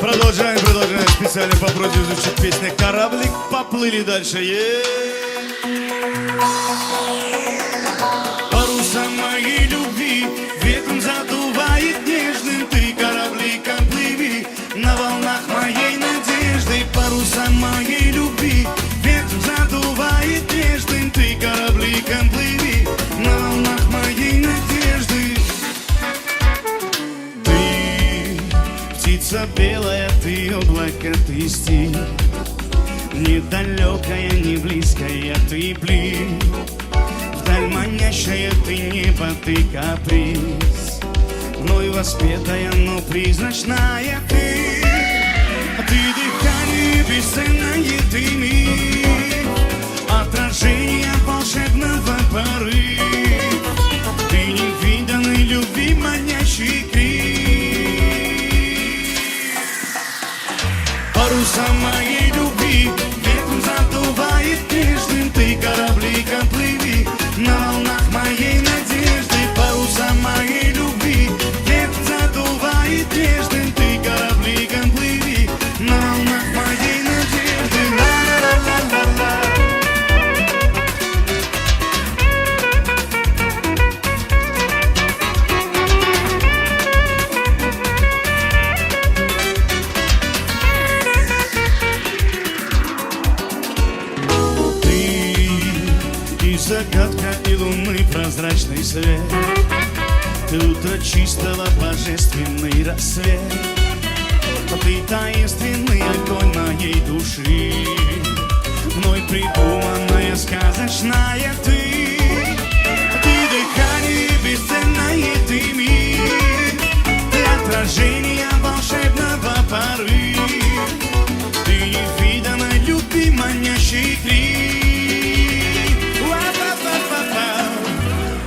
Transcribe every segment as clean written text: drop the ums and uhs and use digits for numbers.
Продолжаем. Специально по просьбе звучит песня «Кораблик». Поплыли дальше. Паруса моей любви ветром задувает нежным. Ты корабликом плыви на волнах моей надежды. Паруса моей любви ветром задувает нежным. Ты корабликом плыви на волнах моей надежды. Ты птица белая, ты облако, ты стиль. Недалекая, не близкая, ты блин. Вдаль манящая, ты небо, ты каприз. Мною воспетая, но призрачная ты. Ты дыхание бесценное, ты мир. Отражение волшебного порыва. Ты невиданной любви манящий крик. Паруса моей любви ветром задувает нежным. Ты корабликом плыви на волнах моей надежды. Паруса моей любви ветром задувает нежным. Ты корабликом плыви на волнах моей надежды. Ла-ла-ла-ла-ла. Загадка и луны прозрачный свет. Ты утро чистого божественный рассвет. Ты таинственный огонь моей души. Мной придуманная сказочная ты. Ты дыхание бесценное, ты мир. Ты отражение волшебного порыва. Ты невиданной любви манящий крик.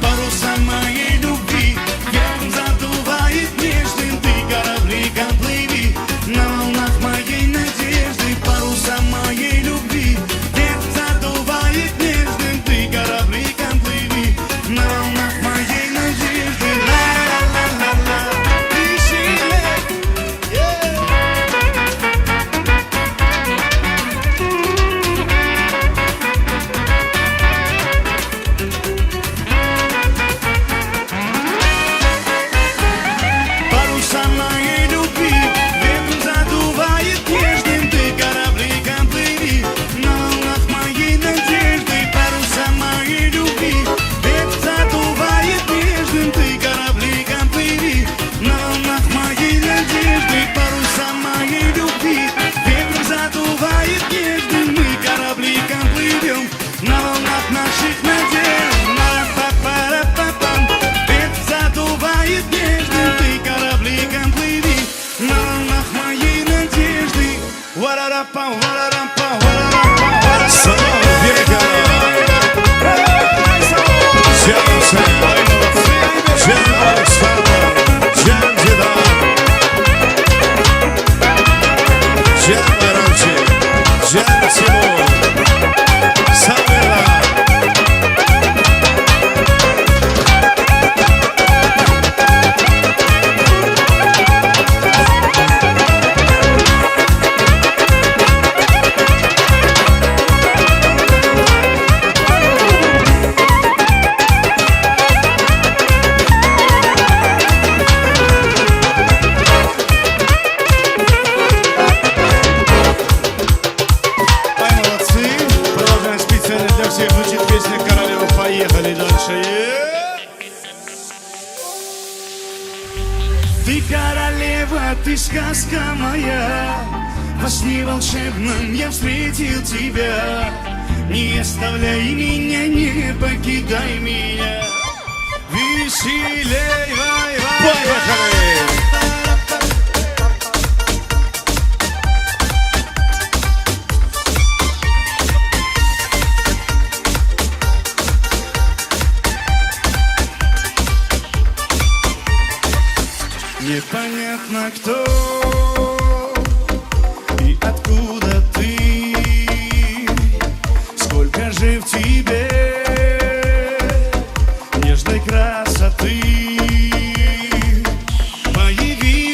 Паруса моей любви ветром задувает нежным. Ты корабликом плыви на волнах моей надежды. Паруса моей любви ветром задувает нежным. Ты корабликом плыви на волнах моей надежды. Ла-ла-ла-ла-ла. Ты королева, ты сказка моя. Во сне волшебном я встретил тебя. Не оставляй меня, не покидай меня. Веселей, вай-вай. Непонятно кто и откуда ты, сколько же в тебе нежной красоты. Появись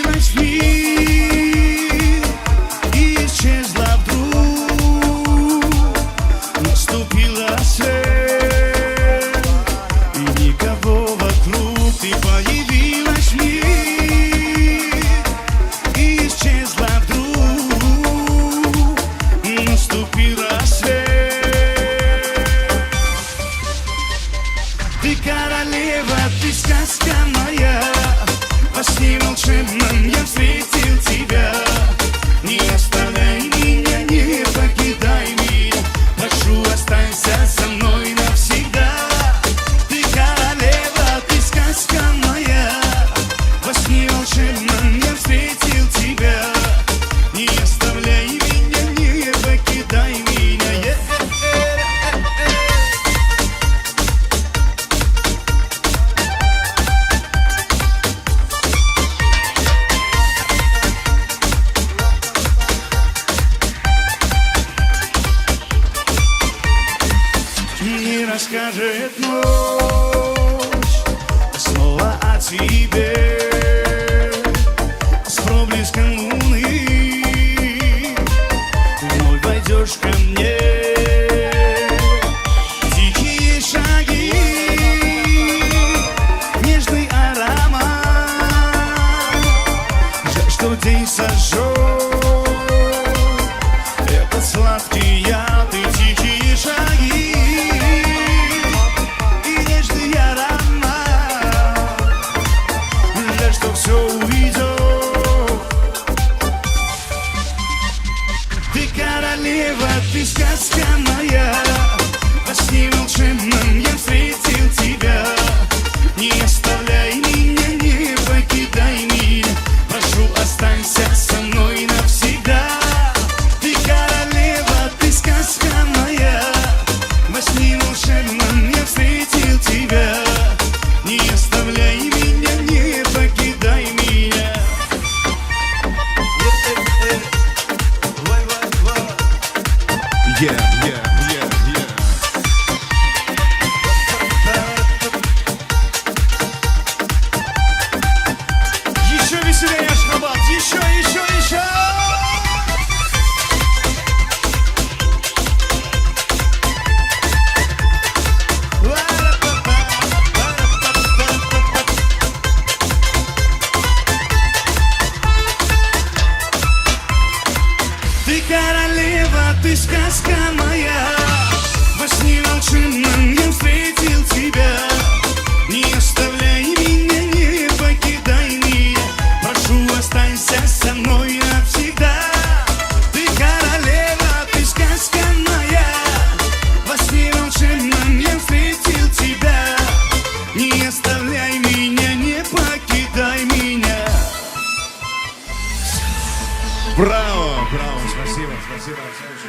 Наступает ночь, снова о тебе, с проблеском луны вновь войдешь ко мне. Тихие шаги, нежный аромат, жаль, что день сожжет этот сладкий яд. И тихие шаги, и нежный аромат, жаль, что все уйдет. Ты королева, ты сказка моя, во сне волшебном я встретил тебя. Не оставляй меня, не покидай меня, прошу, останься со мной навсегда. Ты королева, ты сказка моя, во сне волшебном я встретил тебя. Не оставляй меня, не покидай меня. Yeah, yeah, yeah, yeah. Еще веселее, Ашхабад, еще. Ты королева, ты сказка моя, во сне волшебном я встретил тебя. Не оставляй меня, не покидай меня, прошу, останься со мной навсегда. Ты королева, ты сказка моя, во сне волшебном я встретил тебя. Не оставляй меня, не покидай меня. Браво, браво, спасибо, спасибо, спасибо.